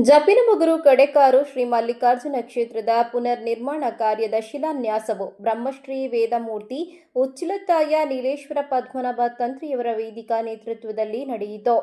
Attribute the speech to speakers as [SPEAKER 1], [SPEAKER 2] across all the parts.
[SPEAKER 1] ಜಪಿನಮೊಗರು ಕಡೆಕಾರು ಶ್ರೀ ಮಲ್ಲಿಕಾರ್ಜುನ ಕ್ಷೇತ್ರದ ಪುನರ್ ನಿರ್ಮಾಣ ಕಾರ್ಯದ ಶಿಲಾನ್ಯಾಸವು ಬ್ರಹ್ಮಶ್ರೀ ವೇದಮೂರ್ತಿ ಉಚ್ಚಿಲತ್ತಾಯ ನೀಲೇಶ್ವರ ಪದ್ಮನಾಭ ತಂತ್ರಿಯವರ ವೇದಿಕಾ ನೇತೃತ್ವದಲ್ಲಿ ನಡೆಯಿತು.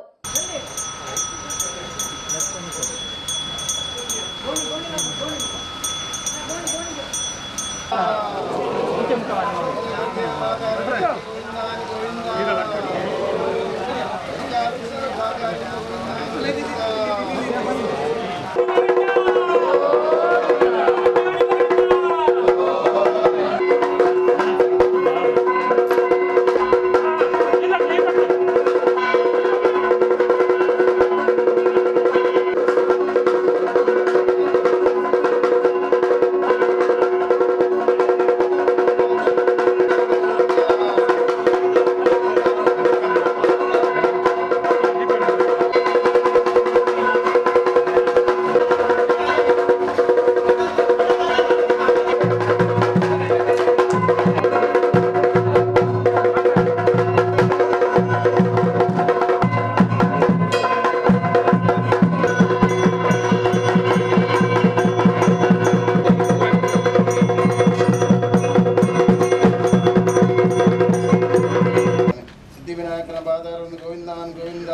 [SPEAKER 2] ವಿನಾಯಕನ ಪಾದಾರನ್ನು ಗೋವಿಂದಾನ್ ಗೋವಿಂದ,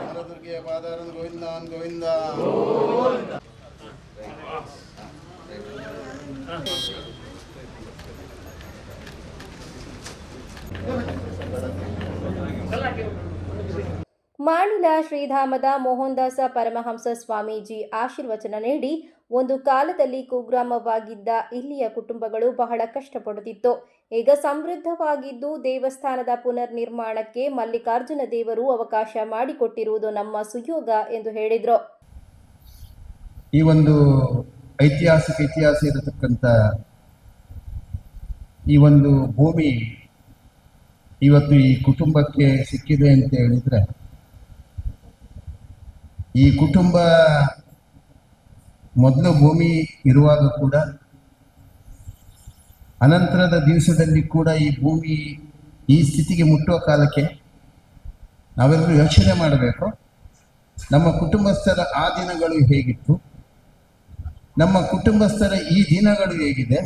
[SPEAKER 2] ವರದುರ್ಗೆಯ ಪಾದಾರನ್ನು ಗೋವಿಂದಾನ್ ಗೋವಿಂದ.
[SPEAKER 1] ಮಾಣಿಲ ಶ್ರೀಧಾಮದ ಮೋಹನದಾಸ ಪರಮಹಂಸ ಸ್ವಾಮೀಜಿ ಆಶೀರ್ವಚನ ನೀಡಿ, ಒಂದು ಕಾಲದಲ್ಲಿ ಕುಗ್ರಾಮವಾಗಿದ್ದ ಇಲ್ಲಿಯ ಕುಟುಂಬಗಳು ಬಹಳ ಕಷ್ಟಪಡುತ್ತಿತ್ತು. ಈಗ ಸಮೃದ್ಧವಾಗಿದ್ದು ದೇವಸ್ಥಾನದ ಪುನರ್ ನಿರ್ಮಾಣಕ್ಕೆ ಮಲ್ಲಿಕಾರ್ಜುನ ದೇವರು ಅವಕಾಶ ಮಾಡಿಕೊಟ್ಟಿರುವುದು ನಮ್ಮ ಸುಯೋಗ ಎಂದು ಹೇಳಿದರು.
[SPEAKER 2] ಈ ಒಂದು ಇತಿಹಾಸ ಇರತಕ್ಕಂಥ ಈ ಒಂದು ಭೂಮಿ ಇವತ್ತು ಈ ಕುಟುಂಬಕ್ಕೆ ಸಿಕ್ಕಿದೆ ಅಂತ ಹೇಳಿದ್ರೆ, ಈ ಕುಟುಂಬ ಮೊದಲು ಭೂಮಿ ಇರುವಾಗ ಕೂಡ, ಅನಂತರದ ದಿವಸದಲ್ಲಿ ಕೂಡ ಈ ಭೂಮಿ ಈ ಸ್ಥಿತಿಗೆ ಮುಟ್ಟುವ ಕಾಲಕ್ಕೆ ನಾವೆಲ್ಲರೂ ಯೋಚನೆ ಮಾಡಬೇಕು, ನಮ್ಮ ಕುಟುಂಬಸ್ಥರ ಆ ದಿನಗಳು ಹೇಗಿತ್ತು, ನಮ್ಮ ಕುಟುಂಬಸ್ಥರ ಈ ದಿನಗಳು ಹೇಗಿದೆ.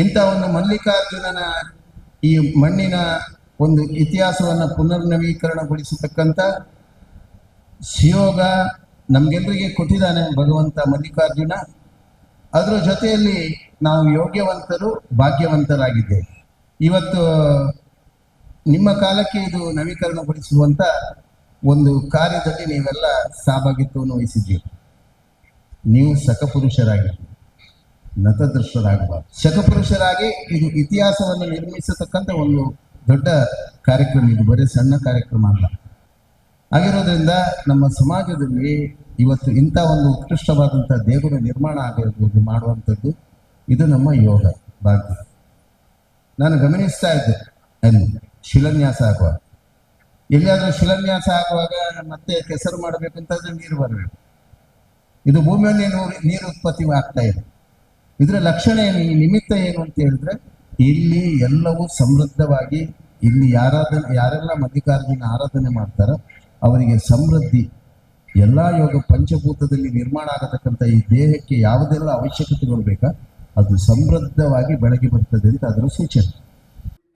[SPEAKER 2] ಇಂಥ ಒಂದು ಮಲ್ಲಿಕಾರ್ಜುನನ ಈ ಮಣ್ಣಿನ ಒಂದು ಇತಿಹಾಸವನ್ನು ಪುನರ್ನವೀಕರಣಗೊಳಿಸತಕ್ಕಂಥ ಶಿಯೋಗ ನಮಗೆಲ್ಲರಿಗೆ ಕೊಟ್ಟಿದ್ದಾನೆ ಭಗವಂತ ಮಲ್ಲಿಕಾರ್ಜುನ. ಅದರ ಜೊತೆಯಲ್ಲಿ ನಾವು ಯೋಗ್ಯವಂತರು, ಭಾಗ್ಯವಂತರಾಗಿದ್ದೇವೆ. ಇವತ್ತು ನಿಮ್ಮ ಕಾಲಕ್ಕೆ ಇದು ನವೀಕರಣಗೊಳಿಸುವಂಥ ಒಂದು ಕಾರ್ಯದಲ್ಲಿ ನೀವೆಲ್ಲ ಸಹಭಾಗಿತ್ವವನ್ನು ವಹಿಸಿದ್ದೀರಿ. ನೀವು ಸಕಪುರುಷರಾಗಿದ್ದೀರಿ, ನತದೃಷ್ಟರಾಗಬಾರ್ದು. ಶಕಪುರುಷರಾಗಿ ಇದು ಇತಿಹಾಸವನ್ನು ನಿರ್ಮಿಸತಕ್ಕಂಥ ಒಂದು ದೊಡ್ಡ ಕಾರ್ಯಕ್ರಮ, ಇದು ಬರೀ ಸಣ್ಣ ಕಾರ್ಯಕ್ರಮ ಅಲ್ಲ. ಆಗಿರೋದ್ರಿಂದ ನಮ್ಮ ಸಮಾಜದಲ್ಲಿ ಇವತ್ತು ಇಂಥ ಒಂದು ಉತ್ಕೃಷ್ಟವಾದಂಥ ದೇಗುಲ ನಿರ್ಮಾಣ ಆಗಿರ್ಬೋದು ಮಾಡುವಂಥದ್ದು, ಇದು ನಮ್ಮ ಯೋಗ ಭಾಗ್ಯ. ನಾನು ಗಮನಿಸ್ತಾ ಇದ್ದೆ, ಅಲ್ಲಿ ಶಿಲಾನ್ಯಾಸ ಆಗುವಾಗ, ಎಲ್ಲಿಯಾದರೂ ಶಿಲಾನ್ಯಾಸ ಆಗುವಾಗ ಮತ್ತೆ ಕೆಸರು ಮಾಡಬೇಕಂತಂದ್ರೆ ನೀರು ಬರಬೇಕು. ಇದು ಭೂಮಿಯಲ್ಲಿ ನೀರು ಉತ್ಪತ್ತಿ ಆಗ್ತಾ ಇದೆ. ಇದರ ಲಕ್ಷಣ ಏನು, ಈ ನಿಮಿತ್ತ ಏನು ಅಂತ ಹೇಳಿದ್ರೆ, ಇಲ್ಲಿ ಎಲ್ಲವೂ ಸಮೃದ್ಧವಾಗಿ, ಇಲ್ಲಿ ಯಾರೆಲ್ಲ ಮಲ್ಲಿಕಾರ್ಜುನ ಆರಾಧನೆ ಮಾಡ್ತಾರೋ ಅವರಿಗೆ ಸಮೃದ್ಧಿ, ಎಲ್ಲ ಯೋಗ ಪಂಚಭೂತದಲ್ಲಿ ನಿರ್ಮಾಣ ಆಗತಕ್ಕಂಥ ಈ ದೇಹಕ್ಕೆ ಯಾವುದೆಲ್ಲ ಅವಶ್ಯಕತೆಗಳು ಬೇಕಾ ಅದು ಸಮೃದ್ಧವಾಗಿ ಬೆಳಗಿ ಬರ್ತದೆ ಅಂತ ಅದರ ಸೂಚನೆ.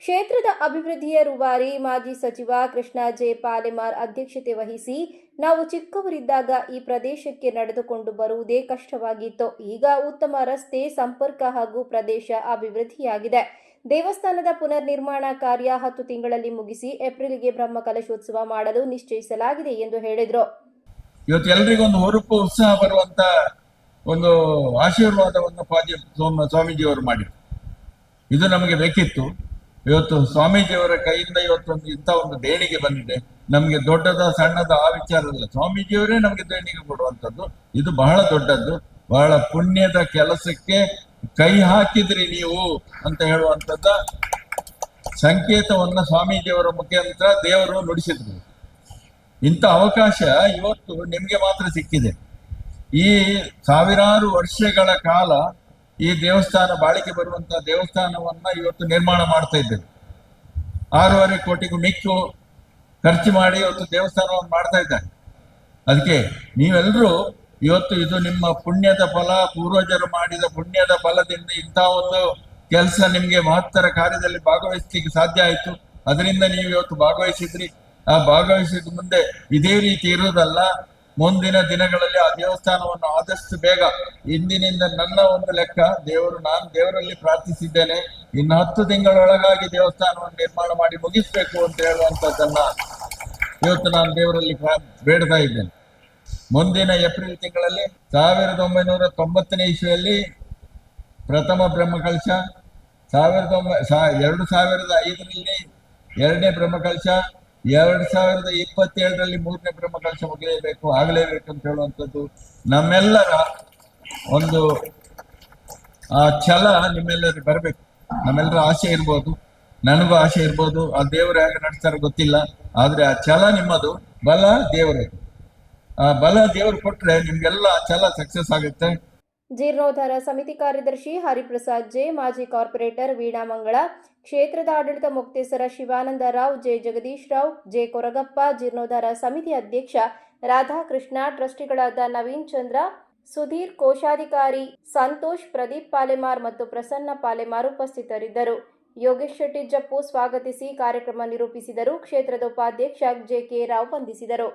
[SPEAKER 1] ಕ್ಷೇತ್ರದ ಅಭಿವೃದ್ಧಿಯ ರೂವಾರಿ ಮಾಜಿ ಸಚಿವ ಕೃಷ್ಣ ಜೆ ಪಾಲೆಮಾರ್ ಅಧ್ಯಕ್ಷತೆ ವಹಿಸಿ, ನಾವು ಚಿಕ್ಕವರಿದ್ದಾಗ ಈ ಪ್ರದೇಶಕ್ಕೆ ನಡೆದುಕೊಂಡು ಬರುವುದೇ ಕಷ್ಟವಾಗಿತ್ತು. ಈಗ ಉತ್ತಮ ರಸ್ತೆ ಸಂಪರ್ಕ ಹಾಗೂ ಪ್ರದೇಶ ಅಭಿವೃದ್ಧಿಯಾಗಿದೆ. ದೇವಸ್ಥಾನದ ಪುನರ್ ನಿರ್ಮಾಣ ಕಾರ್ಯ 10 ತಿಂಗಳಲ್ಲಿ ಮುಗಿಸಿ ಏಪ್ರಿಲ್ಗೆ ಬ್ರಹ್ಮ ಕಲಶೋತ್ಸವ ಮಾಡಲು ನಿಶ್ಚಯಿಸಲಾಗಿದೆ ಎಂದು ಹೇಳಿದರು.
[SPEAKER 3] ಇವತ್ತು ಎಲ್ರಿಗೊಂದು ಹುರುಪು ಉತ್ಸಾಹ ಬರುವಂತ ಒಂದು ಆಶೀರ್ವಾದವನ್ನು ಸ್ವಾಮೀಜಿಯವರು ಮಾಡಿದ್ರು. ಇದು ನಮಗೆ ಬೇಕಿತ್ತು. ಇವತ್ತು ಸ್ವಾಮೀಜಿಯವರ ಕೈಯಿಂದ ಇವತ್ತೊಂದು ಇಂಥ ಒಂದು ದೇಣಿಗೆ ಬಂದಿದೆ. ನಮ್ಗೆ ದೊಡ್ಡದ ಸಣ್ಣದ ಆ ವಿಚಾರ ಇಲ್ಲ, ಸ್ವಾಮೀಜಿಯವರೇ ನಮ್ಗೆ ದೇಣಿಗೆ ಕೊಡುವಂಥದ್ದು. ಇದು ಬಹಳ ದೊಡ್ಡದ್ದು, ಬಹಳ ಪುಣ್ಯದ ಕೆಲಸಕ್ಕೆ ಕೈ ಹಾಕಿದ್ರಿ ನೀವು ಅಂತ ಹೇಳುವಂಥದ್ದ ಸಂಕೇತವನ್ನ ಸ್ವಾಮೀಜಿಯವರ ಮುಖಾಂತರ ದೇವರು ನುಡಿಸಿದ್ರು. ಇಂಥ ಅವಕಾಶ ಇವತ್ತು ನಿಮ್ಗೆ ಮಾತ್ರ ಸಿಕ್ಕಿದೆ. ಈ ಸಾವಿರಾರು ವರ್ಷಗಳ ಕಾಲ ಈ ದೇವಸ್ಥಾನ ಬಾಳಿಕೆ ಬರುವಂತಹ ದೇವಸ್ಥಾನವನ್ನ ಇವತ್ತು ನಿರ್ಮಾಣ ಮಾಡ್ತಾ ಇದ್ದೇವೆ. 6.5 ಕೋಟಿಗೂ ಮಿಕ್ಕು ಖರ್ಚು ಮಾಡಿ ಇವತ್ತು ದೇವಸ್ಥಾನವನ್ನು ಮಾಡ್ತಾ ಇದ್ದಾರೆ. ಅದಕ್ಕೆ ನೀವೆಲ್ಲರೂ ಇವತ್ತು ಇದು ನಿಮ್ಮ ಪುಣ್ಯದ ಫಲ, ಪೂರ್ವಜರು ಮಾಡಿದ ಪುಣ್ಯದ ಫಲದಿಂದ ಇಂಥ ಒಂದು ಕೆಲಸ ನಿಮ್ಗೆ ಮಹತ್ತರ ಕಾರ್ಯದಲ್ಲಿ ಭಾಗವಹಿಸ್ಲಿಕ್ಕೆ ಸಾಧ್ಯ ಆಯ್ತು. ಅದರಿಂದ ನೀವು ಇವತ್ತು ಭಾಗವಹಿಸಿದ್ರಿ. ಆ ಭಾಗವಹಿಸಿದ ಮುಂದೆ ಇದೇ ರೀತಿ ಇರುವುದಲ್ಲ, ಮುಂದಿನ ದಿನಗಳಲ್ಲಿ ಆ ದೇವಸ್ಥಾನವನ್ನು ಆದಷ್ಟು ಬೇಗ, ಇಂದಿನಿಂದ ನನ್ನ ಒಂದು ಲೆಕ್ಕ, ನಾನು ದೇವರಲ್ಲಿ ಪ್ರಾರ್ಥಿಸಿದ್ದೇನೆ, ಇನ್ನು 10 ತಿಂಗಳೊಳಗಾಗಿ ದೇವಸ್ಥಾನವನ್ನು ನಿರ್ಮಾಣ ಮಾಡಿ ಮುಗಿಸ್ಬೇಕು ಅಂತ ಹೇಳುವಂತದ್ದನ್ನ ಇವತ್ತು ನಾನು ದೇವರಲ್ಲಿ ಬೇಡ್ತಾ ಇದ್ದೇನೆ. ಮುಂದಿನ ಏಪ್ರಿಲ್ ತಿಂಗಳಲ್ಲಿ 1990ನೇ ಇಸ್ವಿಯಲ್ಲಿ ಪ್ರಥಮ ಬ್ರಹ್ಮಕಲಶ, 2005ರಲ್ಲಿ 2ನೇ ಬ್ರಹ್ಮಕಲಶ, 2027ರಲ್ಲಿ 3ನೇ ಬ್ರಹ್ಮಕಲಶ ಮುಗಿಯಬೇಕು, ಆಗಲೇಬೇಕು ಅಂತ ಹೇಳುವಂಥದ್ದು ನಮ್ಮೆಲ್ಲರ ಒಂದು ಛಲ ನಿಮ್ಮೆಲ್ಲರಿಗೆ ಬರಬೇಕು. ನಮ್ಮೆಲ್ಲರ ಆಸೆ ಇರ್ಬೋದು, ನನಗೂ ಆಸೆ ಇರ್ಬೋದು, ಆ ದೇವರು ಹೇಗೆ ನಡೆಸ್ತಾರೆ ಗೊತ್ತಿಲ್ಲ, ಆದ್ರೆ ಆ ಛಲ ನಿಮ್ಮದು, ಬಲ ದೇವರು. ಆ ಬಲ ದೇವರು ಕೊಟ್ರೆ ನಿಮ್ಗೆಲ್ಲ ಛಲ ಸಕ್ಸಸ್ ಆಗುತ್ತೆ.
[SPEAKER 1] ಜೀರ್ಣೋದ್ಧಾರ ಸಮಿತಿ ಕಾರ್ಯದರ್ಶಿ ಹರಿಪ್ರಸಾದ್ ಜೆ, ಮಾಜಿ ಕಾರ್ಪೊರೇಟರ್ ವೀಣಾ ಮಂಗಳ, ಕ್ಷೇತ್ರದ ಆಡಳಿತ ಮುಕ್ತೇಸರ ಶಿವಾನಂದ ರಾವ್, ಜೆ ಜಗದೀಶ್ ರಾವ್, ಜೆ ಕೊರಗಪ್ಪ, ಜೀರ್ಣೋದ್ಧಾರ ಸಮಿತಿ ಅಧ್ಯಕ್ಷ ರಾಧಾಕೃಷ್ಣ, ಟ್ರಸ್ಟಿಗಳಾದ ನವೀನ್ ಚಂದ್ರ, ಸುಧೀರ್, ಕೋಶಾಧಿಕಾರಿ ಸಂತೋಷ್, ಪ್ರದೀಪ್ ಪಾಲೆಮಾರ್ ಮತ್ತು ಪ್ರಸನ್ನ ಪಾಲೆಮಾರ್ ಉಪಸ್ಥಿತರಿದ್ದರು. ಯೋಗೇಶ್ ಶೆಟ್ಟಿ ಜಪ್ಪು ಸ್ವಾಗತಿಸಿ ಕಾರ್ಯಕ್ರಮ ನಿರೂಪಿಸಿದರು. ಕ್ಷೇತ್ರದ ಉಪಾಧ್ಯಕ್ಷ ಜೆ ಕೆ ರಾವ್ ವಂದಿಸಿದರು.